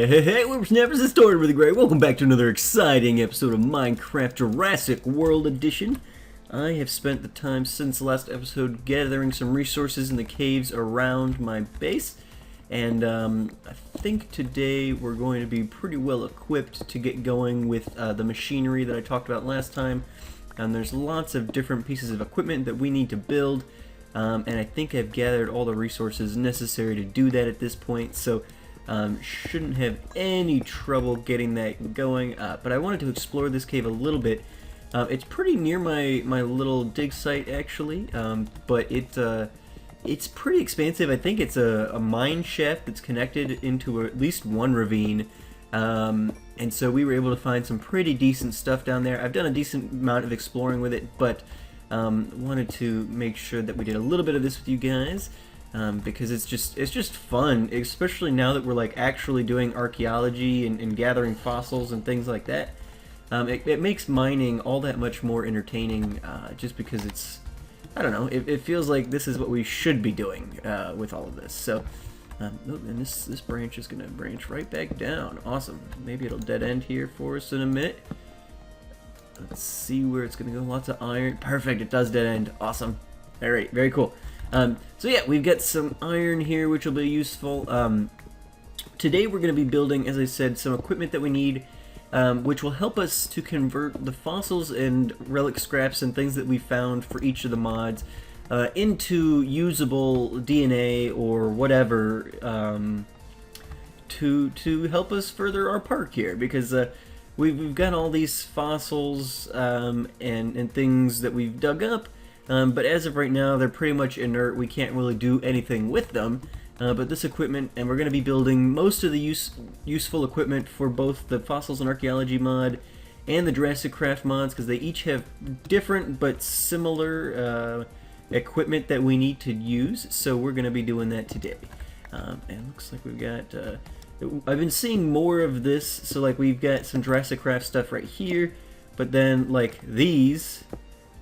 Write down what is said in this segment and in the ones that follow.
Hey, whippersnappers, it's Tortimer the Great. Welcome back to another exciting episode of Minecraft Jurassic World Edition. I have spent the time since the last episode gathering some resources in the caves around my base, and I think today we're going to be pretty well equipped to get going with the machinery that I talked about last time. There's lots of different pieces of equipment that we need to build, and I think I've gathered all the resources necessary to do that at this point, so shouldn't have any trouble getting that going, but I wanted to explore this cave a little bit. It's pretty near my little dig site, actually, but it's pretty expansive. I think it's a mine shaft that's connected into at least one ravine, and so we were able to find some pretty decent stuff down there. I've done a decent amount of exploring with it, but wanted to make sure that we did a little bit of this with you guys. Because it's just fun, especially now that we're like actually doing archaeology and gathering fossils and things like that. It makes mining all that much more entertaining, just because it's, I don't know, it feels like this is what we should be doing with all of this. So, and this branch is gonna branch right back down. Awesome. Maybe it'll dead end here for us in a minute. Let's see where it's gonna go. Lots of iron. Perfect. It does dead end. Awesome. All right. Very cool. So yeah, we've got some iron here, which will be useful. Today we're going to be building, as I said, some equipment that we need, which will help us to convert the fossils and relic scraps and things that we found for each of the mods into usable DNA or whatever, to help us further our park here, because we've got all these fossils and things that we've dug up. But as of right now, they're pretty much inert. We can't really do anything with them. But this equipment, and we're going to be building most of the useful equipment for both the Fossils and Archaeology mod and the JurassiCraft mods, because they each have different but similar equipment that we need to use. So we're going to be doing that today. And it looks like we've got... I've been seeing more of this. So like we've got some JurassiCraft stuff right here. But then like these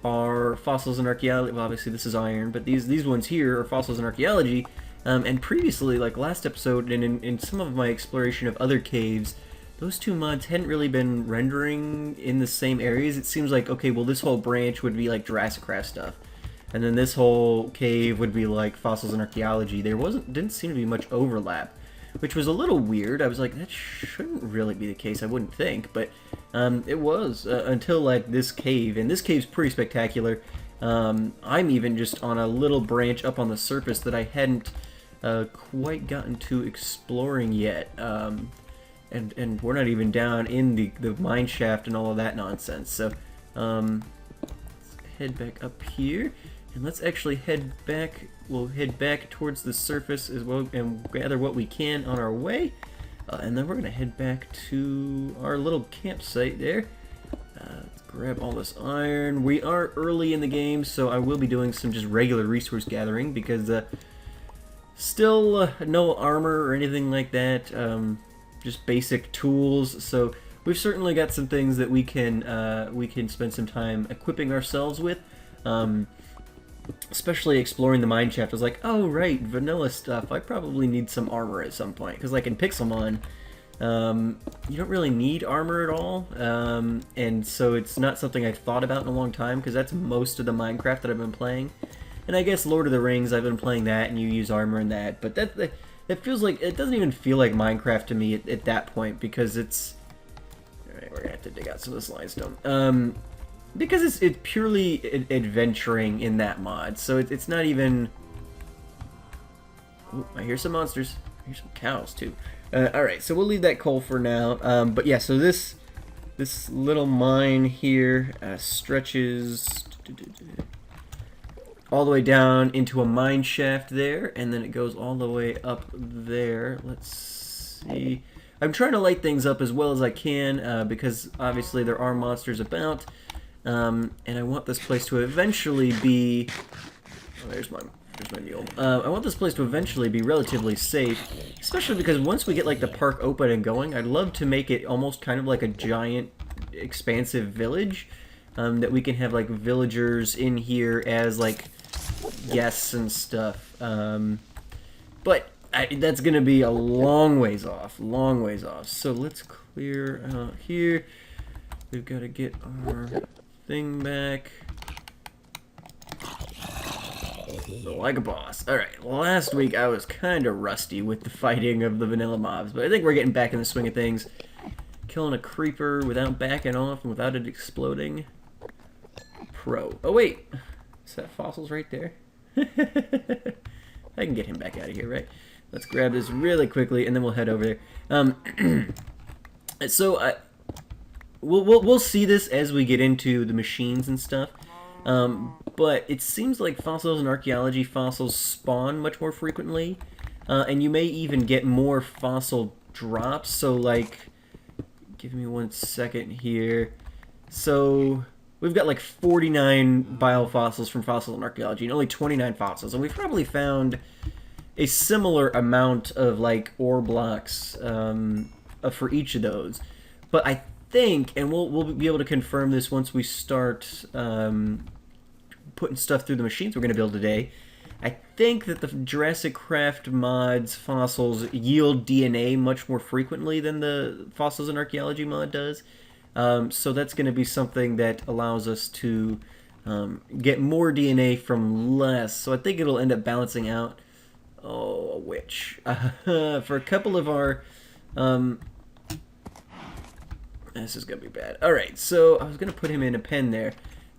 are fossils and archaeology. Well, obviously this is iron, but these ones here are fossils and archaeology. And previously, like last episode, and in some of my exploration of other caves, those two mods hadn't really been rendering in the same areas. It seems like, okay, well, this whole branch would be like JurassiCraft stuff, and then this whole cave would be like fossils and archaeology. There didn't seem to be much overlap, which was a little weird. I was like, that shouldn't really be the case, I wouldn't think, but it was until like this cave, and this cave's pretty spectacular. I'm even just on a little branch up on the surface that I hadn't quite gotten to exploring yet, and we're not even down in the mine shaft and all of that nonsense. So let's head back up here, and let's actually head back. We'll head back towards the surface as well and gather what we can on our way, and then we're gonna head back to our little campsite there. Let's grab all this iron. We are early in the game, so I will be doing some just regular resource gathering, because still no armor or anything like that, just basic tools. So we've certainly got some things that we can spend some time equipping ourselves with, especially exploring the mine shaft. I was like, oh right, vanilla stuff, I probably need some armor at some point, because like in Pixelmon, you don't really need armor at all, and so it's not something I've thought about in a long time, because that's most of the Minecraft that I've been playing. And I guess Lord of the Rings, I've been playing that, and you use armor in that, but that feels like, it doesn't even feel like Minecraft to me at that point, because it's... Alright, we're gonna have to dig out some of this limestone. Because it's purely adventuring in that mod, so it's not even... Ooh, I hear some monsters. I hear some cows, too. Alright, so we'll leave that coal for now, but yeah, so this little mine here stretches all the way down into a mine shaft there, and then it goes all the way up there. Let's see. I'm trying to light things up as well as I can, because obviously there are monsters about, and I want this place to eventually be... Oh, there's my mule. I want this place to eventually be relatively safe, especially because once we get like the park open and going, I'd love to make it almost kind of like a giant, expansive village, that we can have like villagers in here as like guests and stuff. But That's going to be a long ways off. Long ways off. So let's clear out here. We've got to get our thing back. So like a boss. Alright, last week I was kind of rusty with the fighting of the vanilla mobs, but I think we're getting back in the swing of things. Killing a creeper without backing off and without it exploding. Pro. Oh wait, is that fossils right there? I can get him back out of here, right? Let's grab this really quickly and then we'll head over there. So we'll see this as we get into the machines and stuff. But it seems like fossils and archaeology fossils spawn much more frequently, and you may even get more fossil drops. So like, give me 1 second here. So we've got like 49 biofossils from fossils and archaeology, and only 29 fossils, and we've probably found a similar amount of like ore blocks for each of those. But I think, and we'll be able to confirm this once we start putting stuff through the machines we're going to build today. I think that the JurassiCraft mods fossils yield DNA much more frequently than the fossils and archaeology mod does. So that's going to be something that allows us to get more DNA from less. So I think it'll end up balancing out. Oh, a witch. For a couple of our... this is going to be bad. Alright, so I was going to put him in a pen there.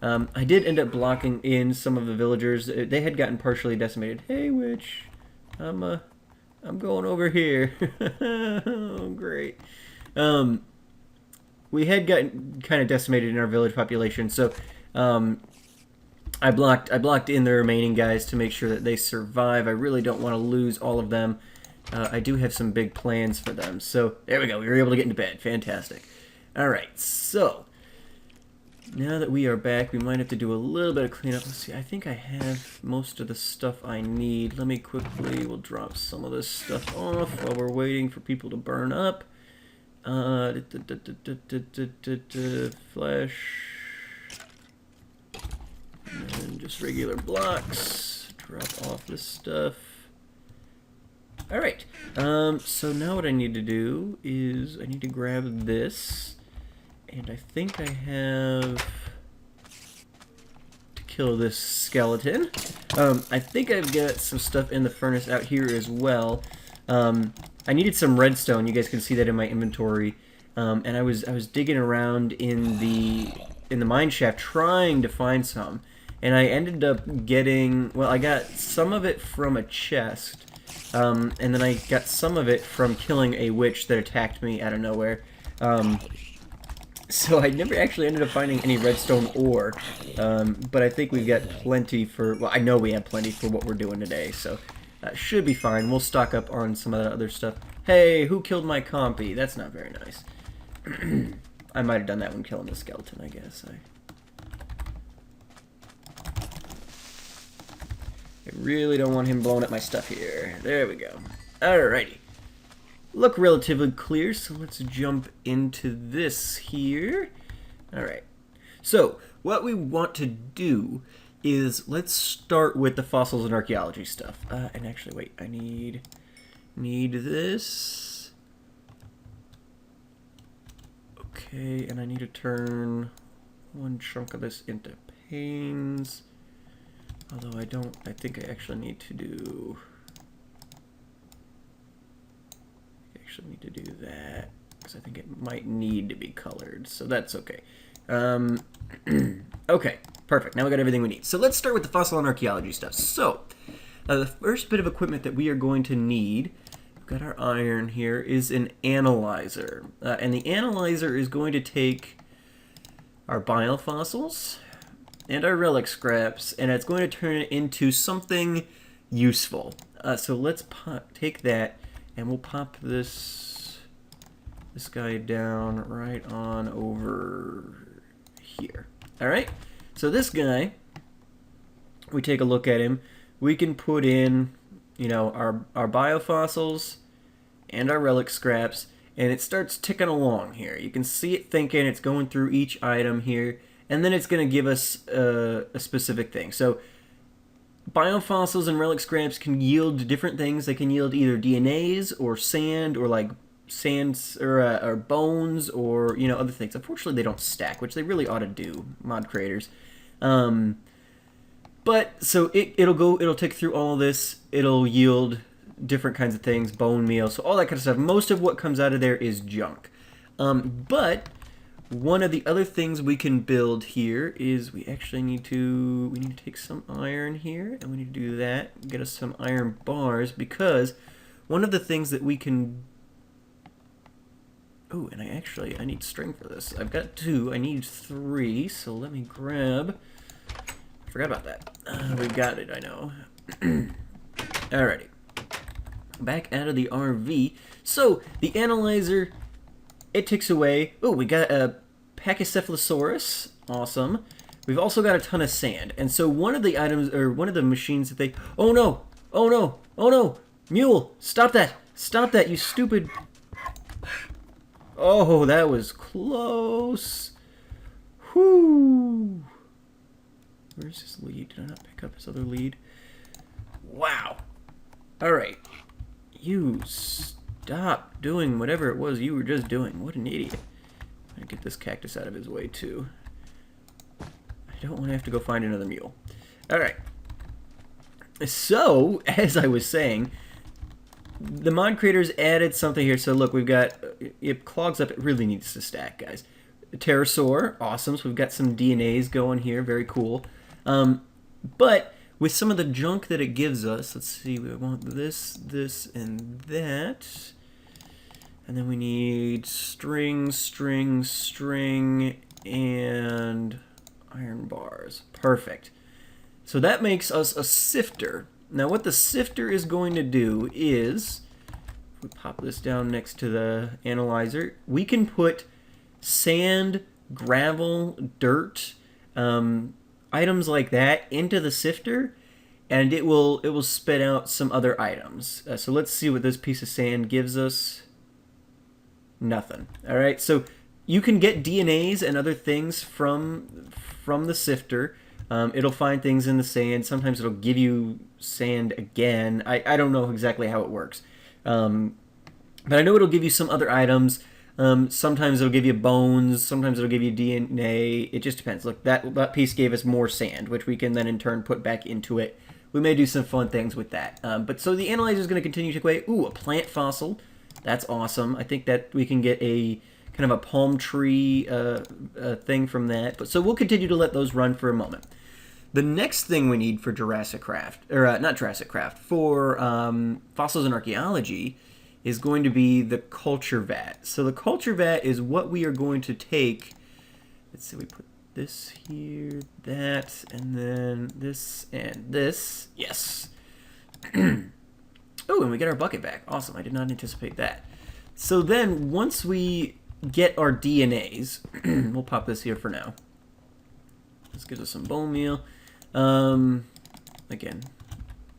I did end up blocking in some of the villagers. They had gotten partially decimated. Hey, witch. I'm going over here. Oh, great. We had gotten kind of decimated in our village population, so I blocked in the remaining guys to make sure that they survive. I really don't want to lose all of them. I do have some big plans for them. So there we go. We were able to get into bed. Fantastic. All right. So now that we are back, we might have to do a little bit of cleanup. Let's see. I think I have most of the stuff I need. Let me quickly. We'll drop some of this stuff off while we're waiting for people to burn up. Flesh. And just regular blocks. Drop off this stuff. Alright. So now what I need to do is I need to grab this. And I think I have to kill this skeleton. I think I've got some stuff in the furnace out here as well. I needed some redstone. You guys can see that in my inventory. And I was digging around in the mine shaft trying to find some. And I ended up getting, well, I got some of it from a chest. And then I got some of it from killing a witch that attacked me out of nowhere. So I never actually ended up finding any redstone ore. But I think we've got plenty for, well, I know we have plenty for what we're doing today. So that should be fine. We'll stock up on some of that other stuff. Hey, who killed my compy? That's not very nice. I might have done that when killing the skeleton, I guess. I really don't want him blowing up my stuff here. There we go. Alrighty. Look relatively clear, so let's jump into this here. Alright. So, what we want to do is, let's start with the fossils and archaeology stuff. And actually, wait, I need this. Okay, and I need to turn one chunk of this into panes. Although I think I actually need to do... that, because I think it might need to be colored, so that's okay. Okay, perfect. Now we got everything we need. So let's start with the fossil and archaeology stuff. So, the first bit of equipment that we are going to need, we've got our iron here, is an analyzer. And the analyzer is going to take our biofossils and our relic scraps, and it's going to turn it into something useful. So let's take that, and we'll pop this guy down right on over here. Alright, so this guy, we take a look at him, we can put in, you know, our biofossils and our relic scraps, and it starts ticking along here. You can see it thinking, it's going through each item here, and then it's going to give us a specific thing. So biofossils and relic scraps can yield different things. They can yield either DNAs or sand or like sands or bones or other things. Unfortunately, they don't stack, which they really ought to do, mod creators. But so it'll tick through all of this. It'll yield different kinds of things, bone meal, so all that kind of stuff. Most of what comes out of there is junk. But one of the other things we can build here is we actually need to take some iron here, and we need to do that. Get us some iron bars, because one of the things that we can. Oh, and I need string for this. I've got 2. I need 3. So let me grab. I forgot about that. We've got it. I know. Alrighty. Back out of the RV. So the analyzer, it ticks away. Oh, we got a Pachycephalosaurus. Awesome. We've also got a ton of sand. And so one of the items, or one of the machines that they... Oh no! Oh no! Oh no! Mule! Stop that! Stop that, you stupid... Oh, that was close. Whoo! Where's his lead? Did I not pick up his other lead? Wow. Alright. You stop doing whatever it was you were just doing. What an idiot. I'm gonna get this cactus out of his way, too. I don't want to have to go find another mule. Alright. So, as I was saying, the mod creators added something here. So look, we've got, it clogs up. It really needs to stack, guys. Pterosaur, awesome. So we've got some DNAs going here. Very cool. But with some of the junk that it gives us, let's see, we want this, this, and that. And then we need string, string, string, and iron bars. Perfect. So that makes us a sifter. Now what the sifter is going to do is, if we pop this down next to the analyzer, we can put sand, gravel, dirt, items like that into the sifter, and it will spit out some other items. So let's see what this piece of sand gives us. Nothing. Alright, so you can get DNAs and other things from the sifter. It'll find things in the sand. Sometimes it'll give you sand again. I don't know exactly how it works. But I know it'll give you some other items. Sometimes it'll give you bones. Sometimes it'll give you DNA. It just depends. Look, that piece gave us more sand, which we can then in turn put back into it. We may do some fun things with that. But so the analyzer is going to continue to take away. Ooh, a plant fossil. That's awesome. I think that we can get a kind of a palm tree thing from that. But so we'll continue to let those run for a moment. The next thing we need for JurassiCraft, or not JurassiCraft, for fossils and archaeology is going to be the culture vat. So the culture vat is what we are going to take. Let's see, we put this here, that, and then this and this. Yes. Oh, and we get our bucket back. Awesome. I did not anticipate that. So then once we get our DNAs, we'll pop this here for now. This gives us some bone meal. Again,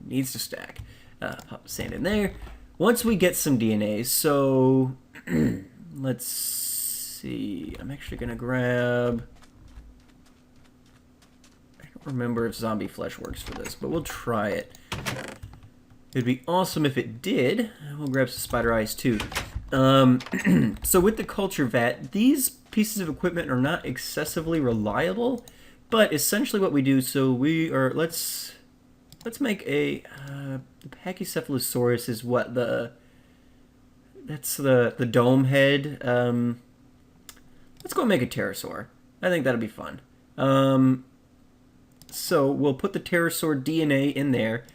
needs to stack. Pop sand in there. Once we get some DNAs, so let's see. I'm actually gonna grab. I don't remember if zombie flesh works for this, but we'll try it. It'd be awesome if it did. We'll grab some spider eyes too. So with the culture vat, these pieces of equipment are not excessively reliable, but essentially what we do, so we are, let's make a, the Pachycephalosaurus is what that's the dome head. Let's go make a pterosaur. I think that'll be fun. So we'll put the pterosaur DNA in there.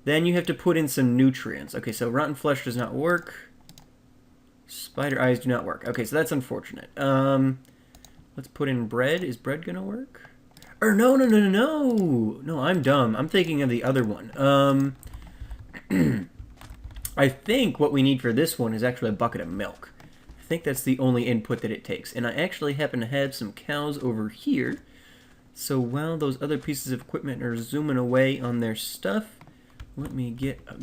Then you have to put in some nutrients. Okay, so rotten flesh does not work. Spider eyes do not work. Okay, so that's unfortunate. Let's put in bread. Is bread gonna work? Or no, I'm dumb. I'm thinking of the other one. I think what we need for this one is actually a bucket of milk. I think that's the only input that it takes. And I actually happen to have some cows over here. So while those other pieces of equipment are zooming away on their stuff, let me get a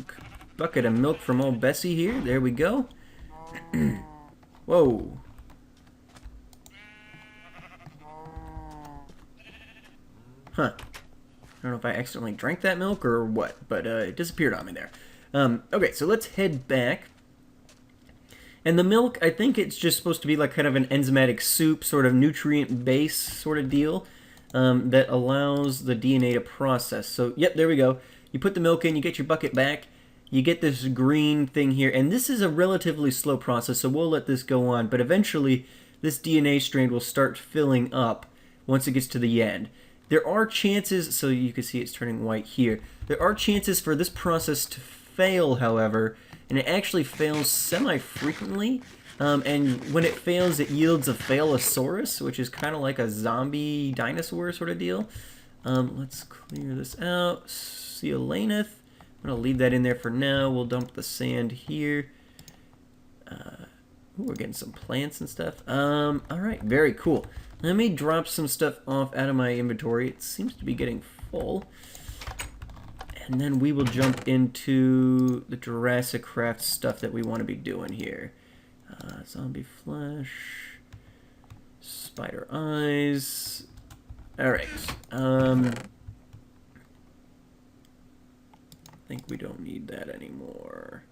bucket of milk from old Bessie here. There we go. Whoa. Huh. don't know if I accidentally drank that milk or what, but it disappeared on me there. Okay, so let's head back. And the milk, I think it's just supposed to be like kind of an enzymatic soup, sort of nutrient base sort of deal that allows the DNA to process. So, yep, there we go. You put the milk in, you get your bucket back, you get this green thing here, and this is a relatively slow process, so we'll let this go on. But eventually, this DNA strand will start filling up once it gets to the end. There are chances, so you can see it's turning white here. There are chances for this process to fail, however, and it actually fails semi-frequently. And when it fails, it yields a Failosaurus, which is kind of like a zombie dinosaur sort of deal. Let's clear this out. Sealaneth. I'm going to leave that in there for now. We'll dump the sand here. Ooh, we're getting some plants and stuff. Alright, very cool. Let me drop some stuff off out of my inventory. It seems to be getting full. And then we will jump into the JurassiCraft stuff that we want to be doing here. Zombie flesh. Spider eyes. Alright. I think we don't need that anymore.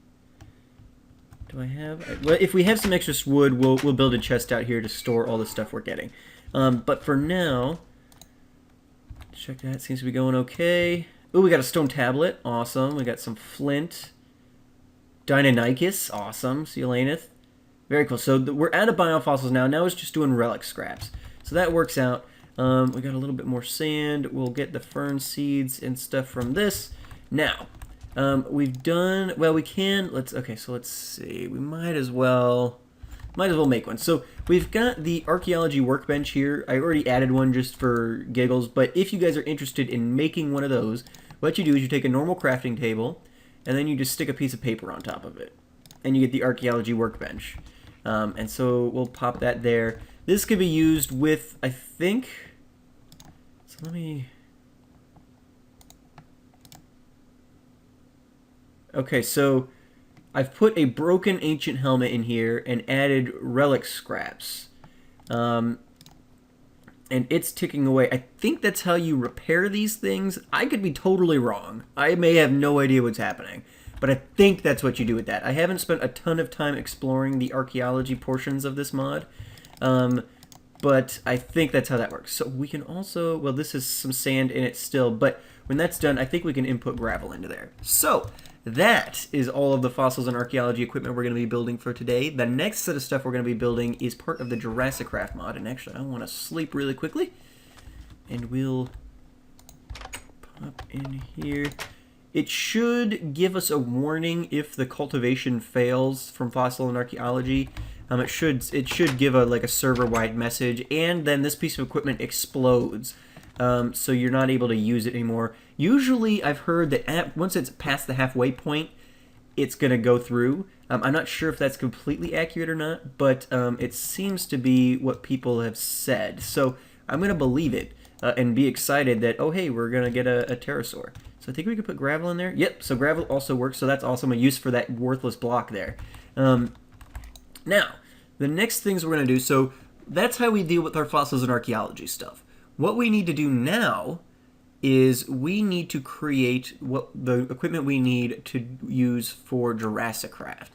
Do I have... Well, if we have some extra wood, we'll build a chest out here to store all the stuff we're getting. But for now... Check that. Seems to be going okay. Ooh, we got a stone tablet. Awesome. We got some flint. Deinonychus. Awesome. Sealaneth. Very cool. So we're out of biofossils now. Now it's just doing relic scraps. So that works out. We got a little bit more sand. We'll get the fern seeds and stuff from this. Now, we've done... Well, we can... Okay, so let's see. We might as well make one. So we've got the archaeology workbench here. I already added one just for giggles, but if you guys are interested in making one of those, what you do is you take a normal crafting table, and then you just stick a piece of paper on top of it, and you get the archaeology workbench. And so we'll pop that there. This could be used with, I think... So let me... Okay, so I've put a broken ancient helmet in here and added relic scraps. And it's ticking away. I think that's how you repair these things. I could be totally wrong. I may have no idea what's happening. But I think that's what you do with that. I haven't spent a ton of time exploring the archaeology portions of this mod. But I think that's how that works. So we can also... Well, this is some sand in it still. But when that's done, I think we can input gravel into there. So... That is all of the fossils and archaeology equipment we're going to be building for today. The next set of stuff we're going to be building is part of the JurassiCraft mod. And actually, I want to sleep really quickly. And we'll pop in here. It should give us a warning if the cultivation fails from fossil and archaeology. It should give a server-wide message. And then this piece of equipment explodes. So you're not able to use it anymore. Usually, I've heard that once it's past the halfway point, it's going to go through. I'm not sure if that's completely accurate or not, but it seems to be what people have said. So I'm going to believe it and be excited that, oh, hey, we're going to get a pterosaur. So I think we could put gravel in there. Yep, so gravel also works, so that's awesome. A use for that worthless block there. Now, the next things we're going to do, so that's how we deal with our fossils and archaeology stuff. What we need to do now is we need to create what the equipment we need to use for JurassiCraft.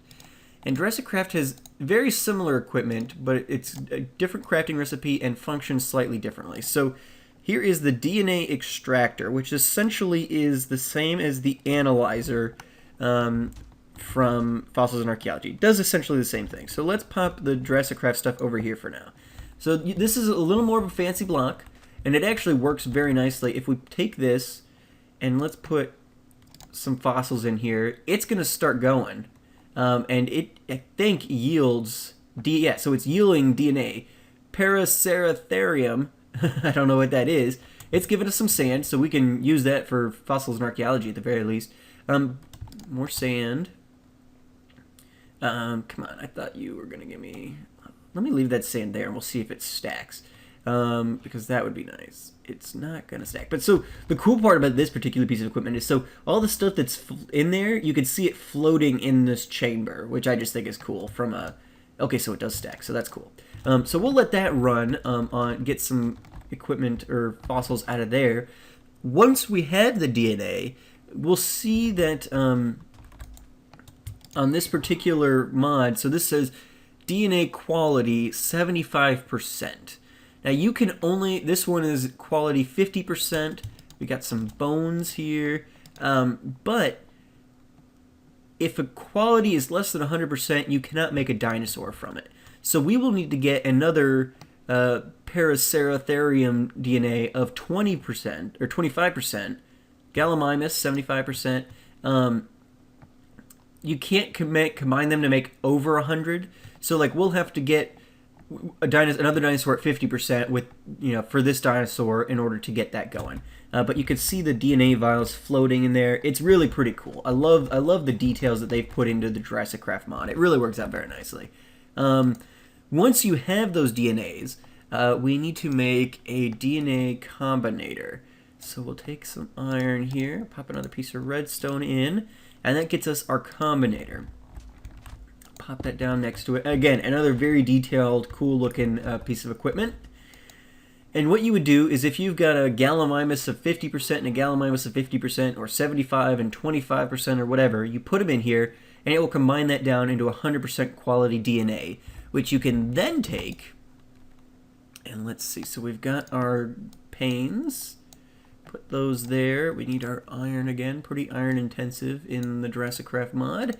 And JurassiCraft has very similar equipment, but it's a different crafting recipe and functions slightly differently. So here is the DNA extractor, which essentially is the same as the analyzer from Fossils and Archaeology. It does essentially the same thing. So let's pop the JurassiCraft stuff over here for now. So this is a little more of a fancy block. And it actually works very nicely. If we take this and let's put some fossils in here, it's going to start going. And it, I think, yields... so it's yielding DNA. Paraceratherium, I don't know what that is. It's giving us some sand, so we can use that for fossils and archaeology at the very least. More sand. Come on, I thought you were going to give me... Let me leave that sand there and we'll see if it stacks. Because that would be nice. It's not going to stack. But so the cool part about this particular piece of equipment is so all the stuff that's in there, you can see it floating in this chamber, which I just think is cool from a... Okay, so it does stack, so that's cool. So we'll let that run get some equipment or fossils out of there. Once we have the DNA, we'll see that on this particular mod, so this says DNA quality 75%. Now you can only, this one is quality 50%. We got some bones here, but if a quality is less than 100%, you cannot make a dinosaur from it. So we will need to get another Paraceratherium DNA of 20% or 25%, Gallimimus 75%. You can't combine them to make over 100. So like we'll have to get another dinosaur at 50% with, you know, for this dinosaur in order to get that going. But you can see the DNA vials floating in there. It's really pretty cool. I love the details that they've put into the JurassiCraft mod. It really works out very nicely. Once you have those DNAs, we need to make a DNA combinator. So we'll take some iron here, pop another piece of redstone in, and that gets us our combinator. Pop that down next to it. Again, another very detailed, cool-looking piece of equipment. And what you would do is if you've got a Gallimimus of 50% and a Gallimimus of 50%, or 75 and 25% or whatever, you put them in here, and it will combine that down into 100% quality DNA, which you can then take, and let's see, so we've got our panes, put those there. We need our iron again, pretty iron intensive in the JurassiCraft mod.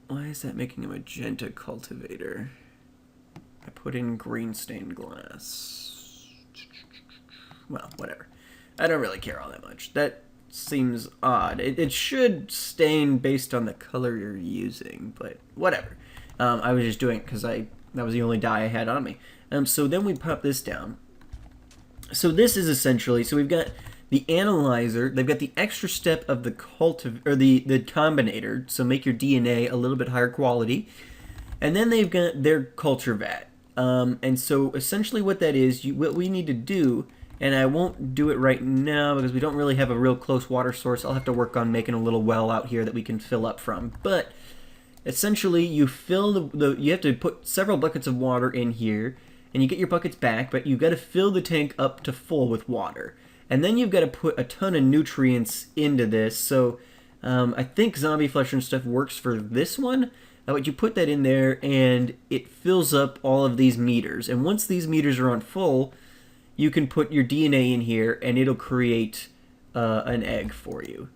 Why is that making a magenta cultivator? I put in green stained glass. Well, whatever. I don't really care all that much. That seems odd. It should stain based on the color you're using, but whatever. I was just doing it because that was the only dye I had on me. So then we pop this down. So this is essentially, so we've got the analyzer. They've got the extra step of the the combinator, so make your DNA a little bit higher quality. And then they've got their culture vat. And so essentially what that is, what we need to do, and I won't do it right now because we don't really have a real close water source. I'll have to work on making a little well out here that we can fill up from. But essentially you fill you have to put several buckets of water in here, and you get your buckets back, but you've got to fill the tank up to full with water. And then you've got to put a ton of nutrients into this. So I think zombie flesh and stuff works for this one. But you put that in there, and it fills up all of these meters. And once these meters are on full, you can put your DNA in here, and it'll create an egg for you.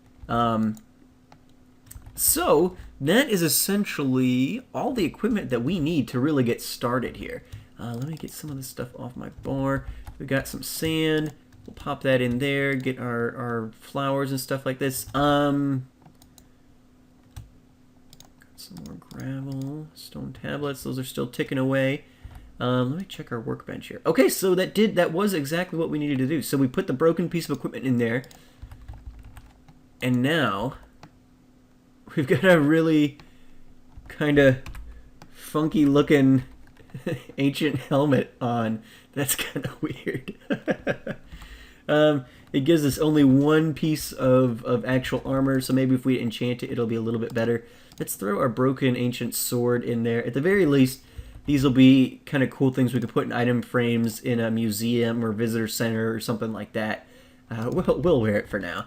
So that is essentially all the equipment that we need to really get started here. Let me get some of this stuff off my bar. We got some sand. We'll pop that in there. Get our flowers and stuff like this. Some more gravel, stone tablets. Those are still ticking away. Let me check our workbench here. Okay, so that was exactly what we needed to do. So we put the broken piece of equipment in there, and now we've got a really kind of funky looking ancient helmet on. That's kind of weird. It gives us only one piece of actual armor, so maybe if we enchant it, it'll be a little bit better. Let's throw our broken ancient sword in there. At the very least, these will be kind of cool things we could put in item frames in a museum or visitor center or something like that. We'll wear it for now.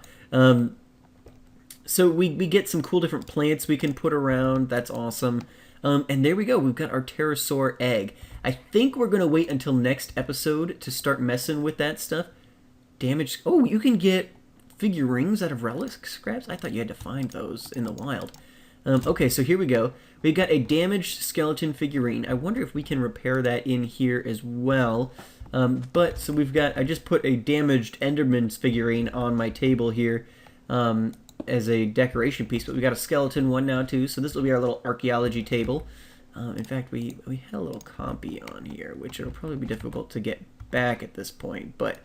So we get some cool different plants we can put around. That's awesome. And there we go. We've got our pterosaur egg. I think we're going to wait until next episode to start messing with that stuff. Damaged. Oh, you can get figurines out of relic scraps? I thought you had to find those in the wild. Okay, so here we go. We've got a damaged skeleton figurine. I wonder if we can repair that in here as well. So we've got, I just put a damaged Enderman's figurine on my table here as a decoration piece, but we got a skeleton one now too, so this will be our little archaeology table. In fact, we had a little compy on here, which it'll probably be difficult to get back at this point, but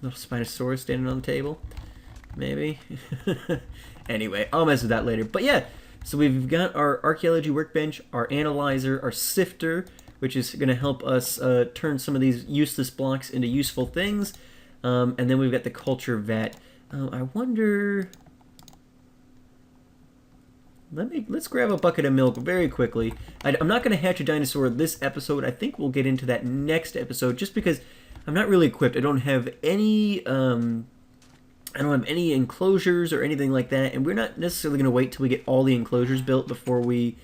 little Spinosaurus standing on the table, maybe. Anyway, I'll mess with that later. But yeah, so we've got our archaeology workbench, our analyzer, our sifter, which is going to help us turn some of these useless blocks into useful things. And then we've got the culture vat. I wonder let's grab a bucket of milk very quickly. I'm not going to hatch a dinosaur this episode. I think we'll get into that next episode, just because I'm not really equipped. I don't have any enclosures or anything like that, and we're not necessarily going to wait till we get all the enclosures built before we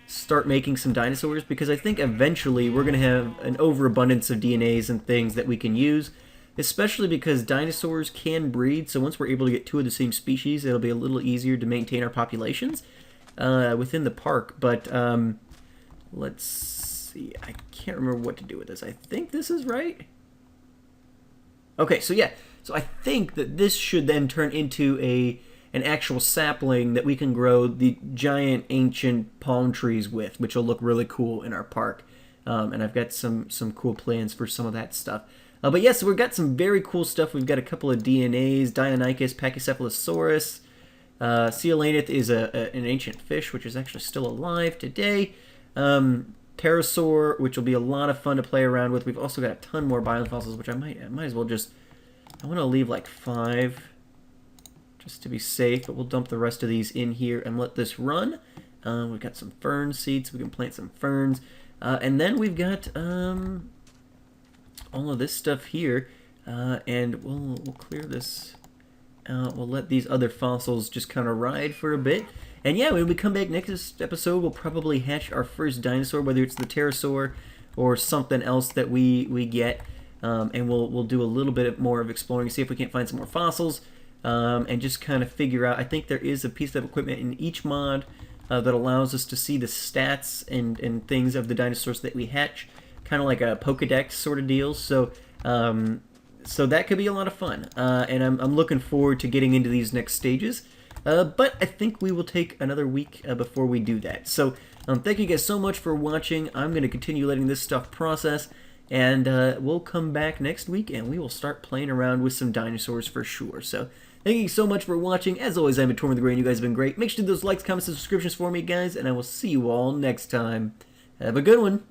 start making some dinosaurs, because I think eventually we're going to have an overabundance of DNAs and things that we can use, especially because dinosaurs can breed. So once we're able to get 2 of the same species, it'll be a little easier to maintain our populations within the park. But let's see, I can't remember what to do with this. I think this is right. Okay, so yeah, so I think that this should then turn into an actual sapling that we can grow the giant ancient palm trees with, which will look really cool in our park. And I've got some cool plans for some of that stuff. But yes, so we've got some very cool stuff. We've got a couple of DNAs, Deinonychus, Pachycephalosaurus. Coelanith is an ancient fish, which is actually still alive today. Pterosaur, which will be a lot of fun to play around with. We've also got a ton more biofossils, which I might as well just... I want to leave like 5 just to be safe, but we'll dump the rest of these in here and let this run. We've got some fern seeds, we can plant some ferns. And then we've got all of this stuff here, and we'll clear this out. We'll let these other fossils just kind of ride for a bit. And yeah, when we come back next episode, we'll probably hatch our first dinosaur, whether it's the pterosaur or something else that we get. And we'll do a little bit more of exploring, see if we can't find some more fossils, and just kind of figure out. I think there is a piece of equipment in each mod that allows us to see the stats and things of the dinosaurs that we hatch, kind of like a Pokedex sort of deal. So so that could be a lot of fun, and I'm looking forward to getting into these next stages. But I think we will take another week before we do that. So thank you guys so much for watching. I'm going to continue letting this stuff process. And we'll come back next week, and we will start playing around with some dinosaurs for sure. So, thank you so much for watching. As always, I've been Tortimer the Gray, and you guys have been great. Make sure to do those likes, comments, and subscriptions for me, guys, and I will see you all next time. Have a good one.